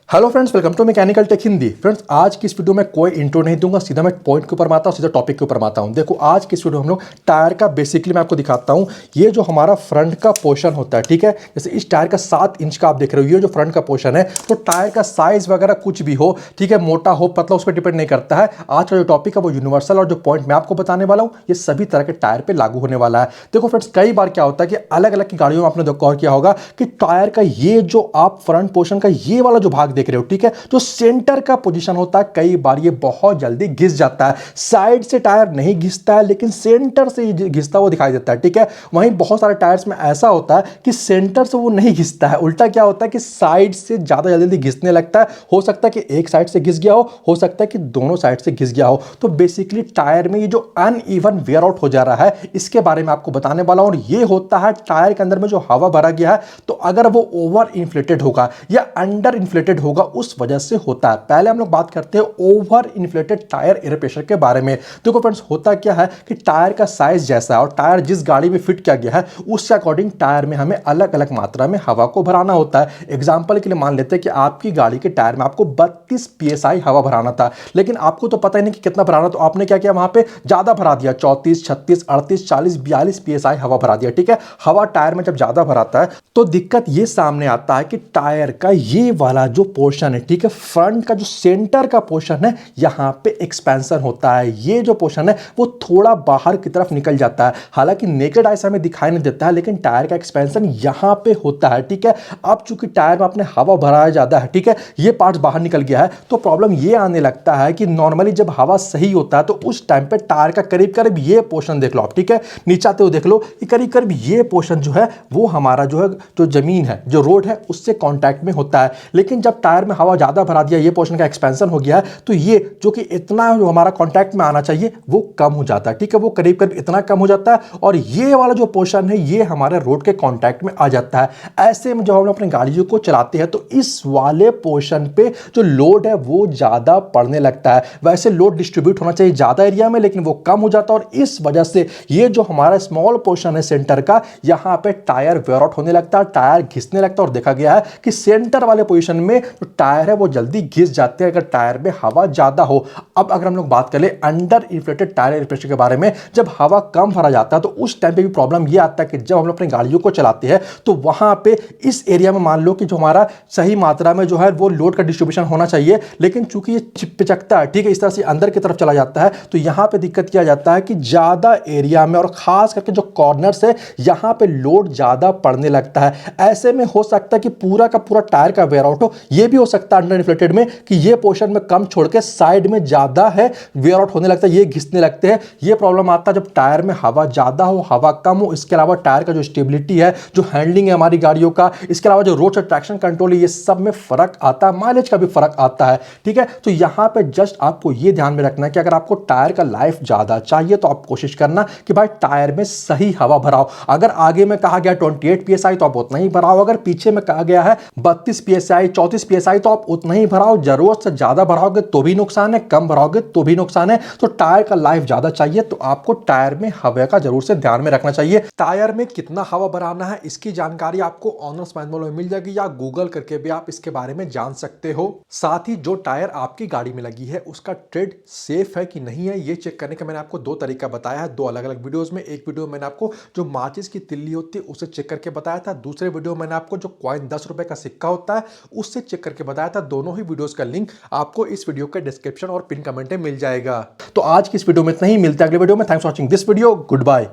Hello friends, welcome to mechanical tech Hindi. Friends, आज की इस वीडियो में कोई इंट्रो नहीं दूंगा, सीधा मैं पॉइंट के ऊपर आता हूँ, सीधा टॉपिक के ऊपर आता हूँ। देखो, आज की इस वीडियो में हम लोग टायर का बेसिकली मैं आपको दिखाता हूँ। ये जो हमारा फ्रंट का पोर्शन होता है, ठीक है, जैसे इस टायर का 7 इंच का आप देख रहे हो, ये जो फ्रंट का पोर्शन है, तो टायर का साइज वगैरह कुछ भी हो, ठीक है, मोटा हो पतला, उस पर डिपेंड नहीं करता है। आज का जो टॉपिक है वो यूनिवर्सल, और जो पॉइंट मैं आपको बताने वाला हूँ ये सभी तरह के टायर पर लागू होने वाला है। देखो फ्रेंड्स, कई बार क्या होता है कि अलग अलग की गाड़ियों में आपने गौर किया होगा कि टायर का ये जो आप फ्रंट पोर्शन का ये वाला जो भाग देख रहे हो, ठीक है, जो सेंटर का पोजीशन होता है, कई बार ये बहुत जल्दी घिस जाता है। साइड से टायर नहीं घिसता है, लेकिन सेंटर से घिसता हुआ दिखाई देता है, ठीक है। वहीं बहुत सारे टायर्स में ऐसा होता है कि सेंटर से वो नहीं घिसता है, उल्टा क्या होता है कि साइड से ज्यादा जल्दी घिसने लगता है। हो सकता है कि एक साइड से घिस गया हो सकता है कि दोनों साइड से घिस गया हो। तो बेसिकली टायर में ये जो अनइवन वेयर आउट हो जा रहा है, इसके बारे में आपको बताने वाला हूं। और ये होता है टायर के अंदर में जो हवा भरा गया है, तो अगर वो ओवर इन्फ्लेटेड होगा या अंडर इन्फ्लेटेड होगा, उस वजह से होता है। पहले हम लोग बात करते हैं over inflated tyre air pressure के बारे में। देखो फ्रेंड्स, होता क्या है कि टायर का साइज जैसा है और टायर जिस गाड़ी में फिट किया गया है, उसके अकॉर्डिंग टायर में हमें अलग अलग मात्रा में हवा को भराना होता है। एग्जांपल के लिए मान लेते हैं कि आपकी गाड़ी के टायर में आपको 32 psi हवा भराना था, लेकिन आपको तो पता ही नहीं कि कितना भराना, तो आपने क्या किया, वहां पे ज्यादा भरा दिया, 34, 36, 38, 40, 42 psi हवा भरा दिया, ठीक है। हवा टायर में जब ज्यादा भराता है तो दिक्कत ये सामने आता है कि टायर का ये वाला जो पोर्शन है, ठीक है, फ्रंट का जो सेंटर का पोर्शन है, यहां पे एक्सपेंशन होता है। ये जो पोर्शन है वो थोड़ा बाहर की तरफ निकल जाता है। हालांकि नेकेड आई से हमें दिखाई नहीं देता है, लेकिन टायर का एक्सपेंशन यहां पे होता है, ठीक है। अब चूंकि टायर में अपने हवा भराया ज्यादा है, ठीक है, ये पार्ट बाहर निकल गया है, तो प्रॉब्लम ये आने लगता है कि नॉर्मली जब हवा सही होता है तो उस टाइम पे टायर का करीब करीब ये पोर्शन देख लो आप, ठीक है, नीचे आते हो देख लो कि करीब करीब ये पोर्शन जो है वो हमारा जो है, जो जमीन है, जो रोड है, उससे कांटेक्ट में होता है। लेकिन जब टायर में हवा ज्यादा भरा दिया, ये पोर्शन का एक्सपेंशन हो गया है, तो ये जो कि इतना जो हमारा कांटेक्ट में आना चाहिए वो कम हो जाता है, ठीक है, वो करीब करीब इतना कम हो जाता है, और ये वाला जो पोर्शन है ये हमारे रोड के कांटेक्ट में आ जाता है। ऐसे में जब हम अपनी गाड़ियों को चलाते हैं तो इस वाले पोर्शन पे जो लोड है वो ज्यादा पड़ने लगता है। वैसे लोड डिस्ट्रीब्यूट होना चाहिए ज्यादा एरिया में, लेकिन वो कम हो जाता है, और इस वजह से ये जो हमारा स्मॉल पोर्शन है सेंटर का, यहां पे टायर वेयर आउट होने लगता है, टायर घिसने लगता है। और देखा गया है कि सेंटर वाले पोजीशन में जो टायर है वो जल्दी घिस जाते हैं अगर टायर में हवा ज्यादा हो। अब अगर हम लोग बात करें under inflated tyre air pressure के बारे में, जब हवा कम भरा जाता है तो उस टाइम पे भी प्रॉब्लम ये आता है कि जब हम अपनी गाड़ियों को चलाते हैं तो वहां पे इस एरिया में मान लो कि जो हमारा सही मात्रा में जो है वो लोड का डिस्ट्रीब्यूशन होना चाहिए, लेकिन चूंकि ये चिपचकता है, ठीक है, इस तरह से अंदर की तरफ चला जाता है, तो यहां पे दिक्कत किया जाता है कि ज्यादा एरिया में और खास करके जो कॉर्नर्स है यहां पे लोड ज्यादा पड़ने लगता है। ऐसे में हो सकता है कि पूरा का पूरा टायर का वेयर आउट हो। यह भी हो सकता है अंडर इन्फ्लेटेड में कि ये पोर्शन में कम छोड़ के साइड में ज्यादा है, वेयर आउट होने लगता है, ये घिसने लगते हैं। ये प्रॉब्लम आता है जब टायर में हवा ज्यादा हो, हवा कम हो। इसके अलावा टायर का जो स्टेबिलिटी है, जो हैंडलिंग है हमारी गाड़ियों का, इसके अलावा जो रोड से ट्रैक्शन कंट्रोल है, ये सब में फर्क आता है, माइलेज का भी फर्क आता है, ठीक है। तो यहां पे जस्ट आपको ये ध्यान में रखना है कि अगर आपको टायर का लाइफ ज्यादा चाहिए तो आप कोशिश करना कि भाई टायर में सही हवा भराओ। अगर आगे में कहा गया 28 psi तो आप उतना ही भराओ, अगर पीछे में कहा गया है 32 psi 34 psi तो आप उतना ही भराओ। जरूरत से ज्यादा भराओगे तो भी नुकसान है, कम भराओगे तो भी नुकसान है। तो टायर का लाइफ ज्यादा चाहिए तो आपको टायर में हवा का जरूर से ध्यान में रखना चाहिए। टायर में कितना हवा भराना है इसकी जानकारी आपको ऑनर्स मैनुअल में मिल जाएगी, या गूगल करके भी आप इसके बारे में जान सकते हो। साथ ही जो टायर आपकी गाड़ी में लगी है उसका ट्रेड सेफ है कि नहीं है, ये चेक करने का मैंने आपको 2 तरीका बताया है, 2 अलग अलग वीडियोस में। एक वीडियो मैंने आपको जो माचिस की तिल्ली होती है उसे चेक करके बताया था, दूसरे वीडियो मैंने आपको जो कॉइन 10 रुपए का सिक्का होता है उससे चेक करके बताया था। दोनों ही वीडियोस का लिंक आपको इस वीडियो के डिस्क्रिप्शन और पिन कमेंट में मिल जाएगा। तो आज की इस वीडियो में इतना ही, मिलते हैं अगले वीडियो में। Thanks for watching this video, good bye.